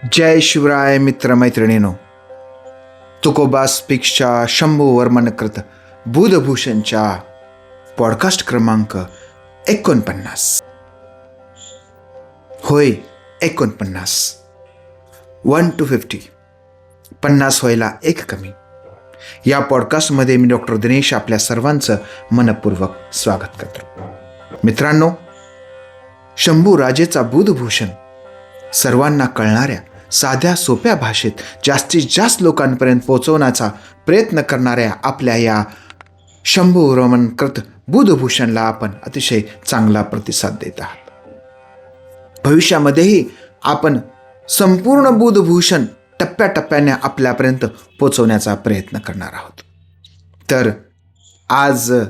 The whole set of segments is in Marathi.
जय शिवराय मित्रमैत्रिणींनो. तुकोबा स्पीक्सच्या शंभू वर्मनकृत बुधभूषणच्या पॉडकास्ट क्रमांक 49. होय 49. 1 to 50. 50 व्हायला एक कमी. या पॉडकास्टमध्ये मी डॉक्टर दिनेश आपल्या सर्वांचं मनपूर्वक स्वागत करतो. मित्रांनो, शंभू राजेचा बुधभूषण सर्वांना कळणाऱ्या साध्या सोप्या भाषेत जास्तीत जास्त लोकांपर्यंत पोहोचवण्याचा प्रयत्न करणाऱ्या आपल्या या शंभू वर्मनकृत बुधभूषणला आपण अतिशय चांगला प्रतिसाद देत आहात. भविष्यामध्येही आपण संपूर्ण बुधभूषण टप्प्याटप्प्याने आपल्यापर्यंत पोहोचवण्याचा प्रयत्न करणार आहोत. तर आजचा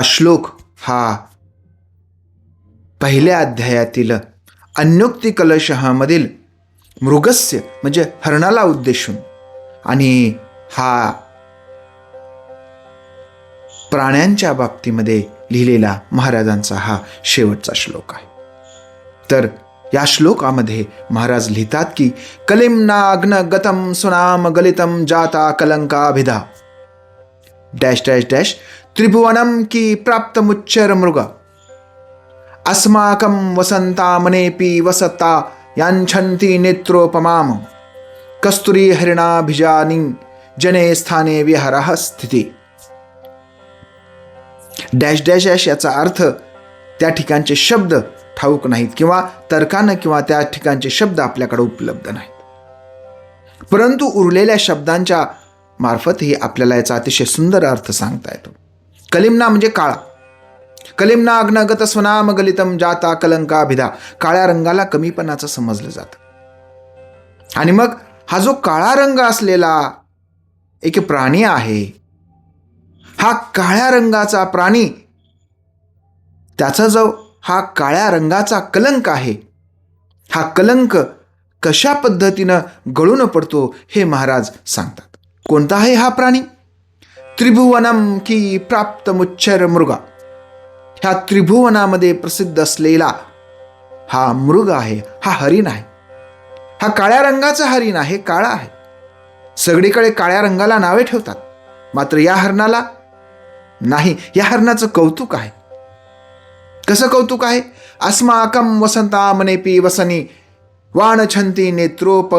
श्लोक हा पहिल्या अध्यायातील अन्योक्ती कलशमधील मृगस्य म्हणजे हरणाला उद्देशून आणि हा प्राण्यांच्या बाबतीमध्ये लिहिलेला महाराजांचा हा शेवटचा श्लोक आहे. तर या श्लोकामध्ये महाराज लिहितात की कलिम्नाग्न गतम सुनाम गलितम जाता कलंकाभिधा डॅश डॅश डॅश त्रिभुवनम की प्राप्त मुच्चर मृग अस्माकं वसंतामनेपि वसता यांछन्ति नेत्रोपमाम कस्तुरी हरिणाभिजानी जने स्थाने विहरः स्थिती. डॅश डॅश डॅश याचा अर्थ त्या ठिकाणचे शब्द ठाऊक नाहीत किंवा तर्कानं किंवा त्या ठिकाणचे शब्द आपल्याकडे उपलब्ध नाहीत, परंतु उरलेल्या शब्दांच्या मार्फतही आपल्याला याचा अतिशय सुंदर अर्थ सांगता येतो. कलिम्ना म्हणजे काळा. कलिम्ना अग्नगत स्वनाम गलितम जाता कलंकाभिधा. काळ्या रंगाला कमीपणाचं समजलं जातं. आणि मग हा जो काळा रंग असलेला एक प्राणी आहे, हा काळ्या रंगाचा प्राणी, त्याचा जो हा काळ्या रंगाचा कलंक आहे, हा कलंक कशा पद्धतीनं गळून पडतो हे महाराज सांगतात. कोणता आहे हा प्राणी? त्रिभुवनम की प्राप्त मुच्छर मृगा. ह्या त्रिभुवनामध्ये प्रसिद्ध असलेला हा मृग आहे, हा हरिण आहे. हा काळ्या रंगाचा हरिण आहे, काळा आहे. सगळीकडे काळ्या रंगाला नावे ठेवतात, मात्र या हरणाला नाही. या हरणाचं कौतुक आहे. कसं कौतुक आहे? अस्माकं वसंतामनेपि वसनी वाणछन्ति नेत्रोप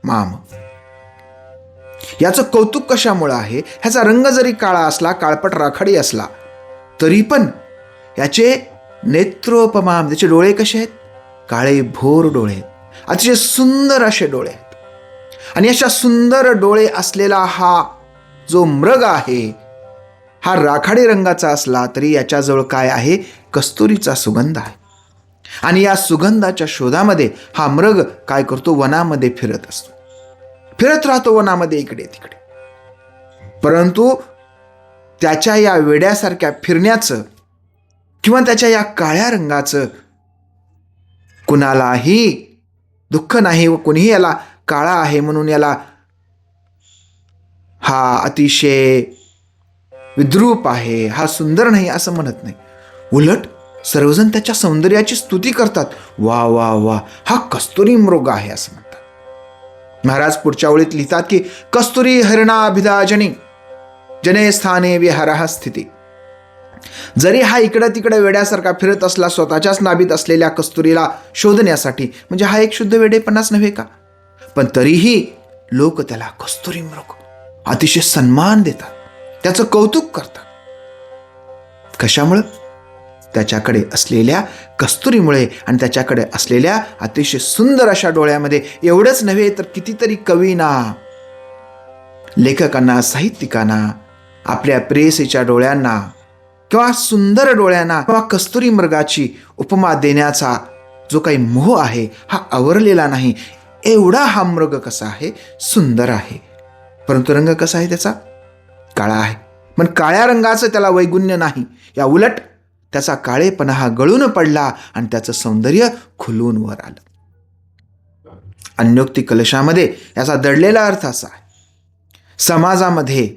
माम. याचं कौतुक कशामुळं आहे? ह्याचा रंग जरी काळा असला, काळपट राखाडी असला, तरी पण याचे नेत्रोपमाम, त्याचे डोळे कसे आहेत? काळे भोर डोळे आहेत. अतिशय सुंदर असे डोळे आहेत. आणि अशा सुंदर डोळे असलेला हा जो मृग आहे, हा राखाडी रंगाचा असला तरी याच्याजवळ काय आहे? कस्तुरीचा सुगंध आहे. आणि या सुगंधाच्या शोधामध्ये हा मृग काय करतो? वनामध्ये फिरत असतो, फिरत राहतो वनामध्ये इकडे तिकडे. परंतु त्याच्या या वेड्यासारख्या फिरण्याचं किंवा त्याच्या या काळ्या रंगाचं कुणालाही दुःख नाही व कुणीही याला काळा आहे म्हणून याला हा अतिशय विद्रूप आहे, हा सुंदर नाही असं म्हणत नाही. उलट सर्वजण त्याच्या सौंदर्याची स्तुती करतात. वा वा वा, हा कस्तुरी मृग आहे असं म्हणतात. महाराज पुढच्या ओळीत लिहितात की कस्तुरी हरिणाभिधाजनी जने स्थाने विहरः स्थिती. जरी हा इकडं तिकडे वेड्यासारखा फिरत असला स्वतःच्याच नाभीत असलेल्या कस्तुरीला शोधण्यासाठी, म्हणजे हा एक शुद्ध वेडेपणाच नव्हे का? पण तरीही लोक त्याला कस्तुरी मृग अतिशय सन्मान देतात, त्याचं कौतुक करतात. कशामुळं? त्याच्याकडे असलेल्या कस्तुरीमुळे आणि त्याच्याकडे असलेल्या अतिशय सुंदर अशा डोळ्यामध्ये. एवढंच नव्हे तर कितीतरी कवींना, लेखकांना, साहित्यिकांना आपल्या प्रेयसीच्या डोळ्यांना किंवा सुंदर डोळ्यांना किंवा कस्तुरी मृगाची उपमा देण्याचा जो काही मोह आहे हा आवरलेला नाही. एवढा हा मृग कसा आहे? सुंदर आहे. परंतु रंग कसा आहे त्याचा? काळा आहे. पण काळ्या रंगाचं त्याला वैगुण्य नाही. या उलट त्याचा काळेपणा हा गळून पडला आणि त्याचं सौंदर्य खुलून वर आलं. अन्योक्ती कलशामध्ये याचा दडलेला अर्थ असा आहे, समाजामध्ये,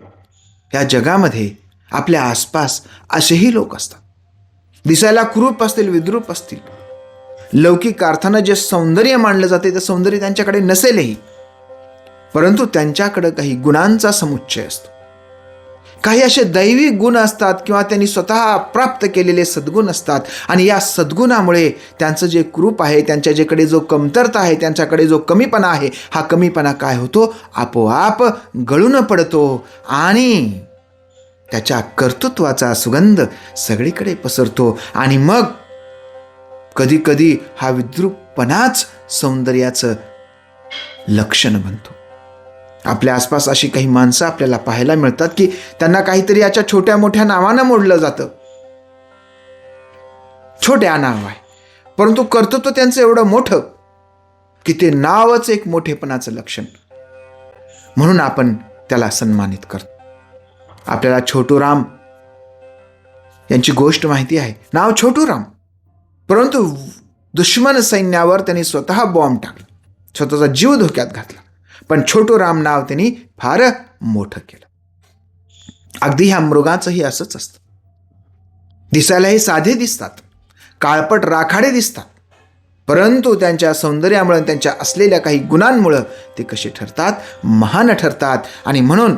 या जगामध्ये, आपल्या आसपास असेही लोक असतात. दिसायला कुरूप असतील, विद्रूप असतील, लौकिक अर्थानं जे सौंदर्य मानलं जाते ते सौंदर्य त्यांच्याकडे नसेलही, परंतु त्यांच्याकडे काही गुणांचा समुच्चय असतो. काही असे दैवी गुण असतात किंवा त्यांनी स्वतः प्राप्त केलेले सद्गुण असतात, आणि या सद्गुणामुळे त्यांचं जे कृप आहे, त्यांच्याकडे जो कमतरता आहे, त्यांच्याकडे जो कमीपणा आहे, हा कमीपणा काय होतो, आपोआप गळून पडतो आणि त्याच्या कर्तृत्वाचा सुगंध सगळीकडे पसरतो. आणि मग कधी कधी हा विद्रूपपणाच सौंदर्याचं लक्षण बनतो. आपल्या आसपास अशी काही माणसं आपल्याला पाहायला मिळतात की त्यांना काहीतरी याच्या छोट्या मोठ्या नावानं मोडलं जातं. छोट्या नाव आहे, परंतु कर्तृत्व त्यांचं एवढं मोठं की ते नावच एक मोठेपणाचं लक्षण, म्हणून आपण त्याला सन्मानित करतो. आपल्याला छोटू राम यांची गोष्ट माहिती आहे. नाव छोटू राम, परंतु दुश्मन सैन्यावर त्यांनी स्वतः बॉम्ब टाकला, स्वतःचा जीव धोक्यात घातला, पण छोटू राम नाव त्यांनी फार मोठं केलं. अगदी ह्या मृगाचंही असंच असतं. दिसायला हे साधे दिसतात, काळपट राखाडे दिसतात, परंतु त्यांच्या सौंदर्यामुळे, त्यांच्या असलेल्या काही गुणांमुळे ते कसे ठरतात, महान ठरतात. आणि म्हणून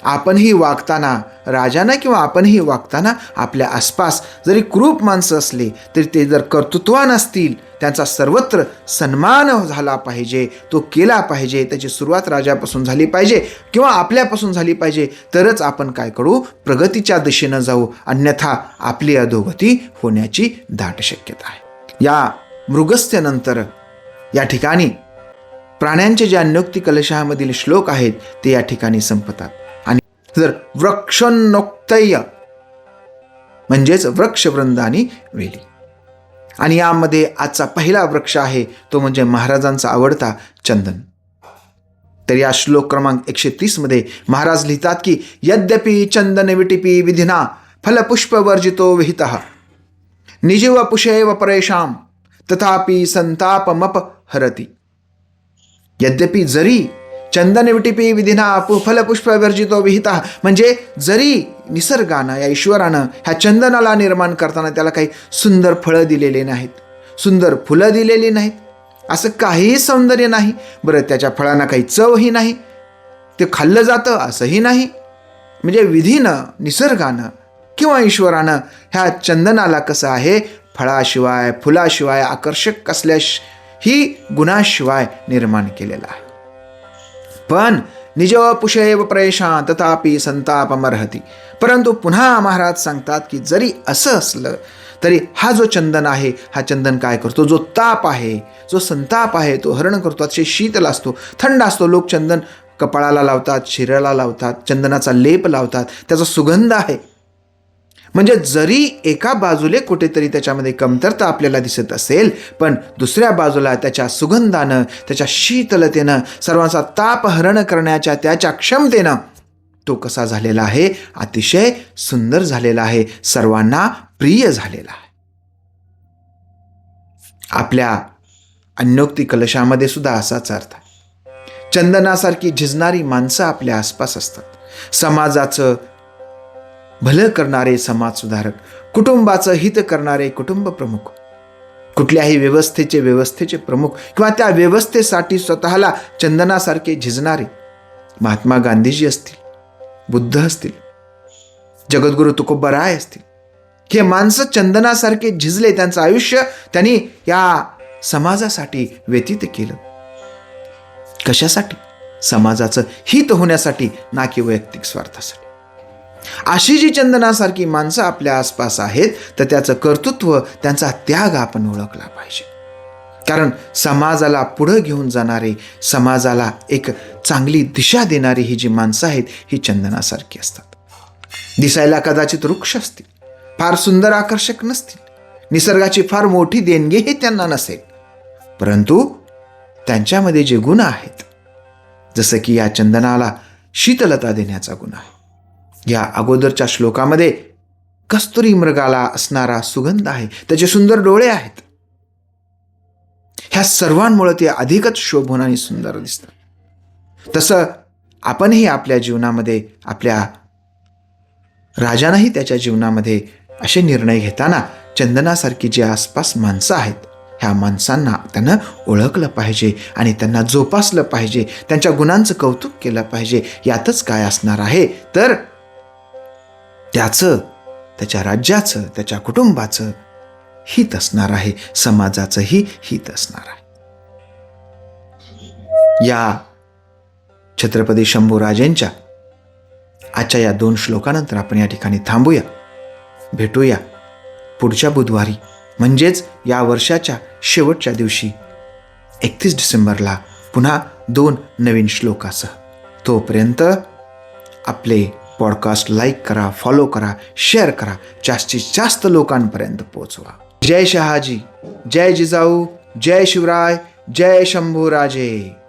आपणही वागताना, राजानं किंवा आपणही वागताना आपल्या आसपास जरी क्रूप माणसं असले तरी ते जर कर्तृत्वान असतील, त्यांचा सर्वत्र सन्मान झाला पाहिजे, तो केला पाहिजे. त्याची सुरुवात राजापासून झाली पाहिजे किंवा आपल्यापासून झाली पाहिजे, तरच आपण काय करू, प्रगतीच्या दिशेनं जाऊ, अन्यथा आपली अधोगती होण्याची दाट शक्यता आहे. या मृगस्थ्यानंतर या ठिकाणी प्राण्यांचे जे अन्योक्ती कलशामधील श्लोक आहेत ते या ठिकाणी संपतात. तर वृक्षोन्नोक्तय म्हणजेच वृक्षवृंद आणि वेली. आणि यामध्ये आजचा पहिला वृक्ष आहे तो म्हणजे महाराजांचा आवडता चंदन. तर या श्लोक क्रमांक 130 मध्ये महाराज लिहितात की यद्यपि चंदन विटिपी विधिना फलपुष्पवर्जितो विहितः निजीव पुषेव परेशाम तथापि संतापमप हरती. यद्यपि जरी चंदन विटिपी विधिना फलपुष्पवर्जितो विहिता, म्हणजे जरी निसर्गानं, या ईश्वरानं ह्या चंदनाला निर्माण करताना त्याला काही सुंदर फळं दिलेली नाहीत, सुंदर फुलं दिलेली नाहीत, असं काहीही सौंदर्य नाही. बरं, त्याच्या फळांना काही चवही नाही, ते खाल्लं जातं असंही नाही. म्हणजे विधीनं, निसर्गानं किंवा ईश्वरानं ह्या चंदनाला कसं आहे, फळाशिवाय, फुलाशिवाय, आकर्षक कसल्या ही गुणाशिवाय निर्माण केलेला आहे. पण निजव पुषेव प्रेषा तथापि संतापमर्हति. परंतु पुन्हा महाराज सांगतात की जरी असं असलं तरी हा जो चंदन आहे, हा चंदन काय करतो, जो ताप आहे, जो संताप आहे तो हरण करतो. अतिशय शीतल असतो, थंड असतो. लोक चंदन कपाळाला लावतात, शिराला लावतात, चंदनाचा लेप लावतात, त्याचा सुगंध आहे. म्हणजे जरी एका बाजूले कुठेतरी त्याच्यामध्ये कमतरता आपल्याला दिसत असेल, पण दुसऱ्या बाजूला त्याच्या सुगंधानं, त्याच्या शीतलतेनं, सर्वांचा ताप हरण करण्याच्या त्याच्या क्षमतेनं तो कसा झालेला आहे, अतिशय सुंदर झालेला आहे, सर्वांना प्रिय झालेला आहे. आपल्या अन्योक्ती कलशामध्ये सुद्धा असाच अर्थ आहे. चंदनासारखी झिजणारी माणसं आपल्या आसपास असतात. समाजाचं भलं करणारे समाजसुधारक, कुटुंबाचं हित करणारे कुटुंब प्रमुख, कुठल्याही व्यवस्थेचे प्रमुख किंवा त्या व्यवस्थेसाठी स्वतःला चंदनासारखे झिजणारे महात्मा गांधीजी असतील, बुद्ध असतील, जगद्गुरु तुकोबराय असतील. हे माणसं चंदनासारखे झिजले, त्यांचं आयुष्य त्यांनी या समाजासाठी व्यतीत केलं. कशासाठी? समाजाचं हित होण्यासाठी, ना की वैयक्तिक स्वार्थासाठी. अशी जी चंदनासारखी माणसं आपल्या आसपास आहेत, तर त्याचं कर्तृत्व, त्यांचा त्याग आपण ओळखला पाहिजे. कारण समाजाला पुढं घेऊन जाणारे, समाजाला एक चांगली दिशा देणारी ही जी माणसं आहेत, ही चंदनासारखी असतात. दिसायला कदाचित वृक्ष असतील, फार सुंदर आकर्षक नसतील, निसर्गाची फार मोठी देणगीही त्यांना नसेल, परंतु त्यांच्यामध्ये जे गुण आहेत, जसं की या चंदनाला शीतलता देण्याचा गुण आहे. या अगोदरच्या श्लोकामध्ये कस्तुरी मृगाला असणारा सुगंध आहे, त्याचे सुंदर डोळे आहेत. ह्या सर्वांमुळे ते अधिकच शोभून आणि सुंदर दिसतात. तसं आपणही आपल्या जीवनामध्ये, आपल्या राजानंही त्याच्या जीवनामध्ये असे निर्णय घेताना चंदनासारखी जी आसपास माणसं आहेत, ह्या माणसांना त्यानं ओळखलं पाहिजे आणि त्यांना जोपासलं पाहिजे, त्यांच्या गुणांचं कौतुक केलं पाहिजे. यातच काय असणार आहे तर त्याचं, त्याच्या राज्याचं, त्याच्या कुटुंबाचं हित असणार आहे, समाजाचंही हित असणार आहे. या छत्रपती शंभूराजेंच्या आजच्या या 2 श्लोकानंतर आपण या ठिकाणी थांबूया. भेटूया पुढच्या बुधवारी, म्हणजेच या वर्षाच्या शेवटच्या दिवशी 31 डिसेंबरला पुन्हा 2 नवीन श्लोकासह. तोपर्यंत आपले पॉडकास्ट लाईक करा, फॉलो करा, शेअर करा, जास्तीत जास्त लोकांपर्यंत पोहोचवा. जय शहाजी, जय जिजाऊ, जय शिवराय, जय शंभूराजे.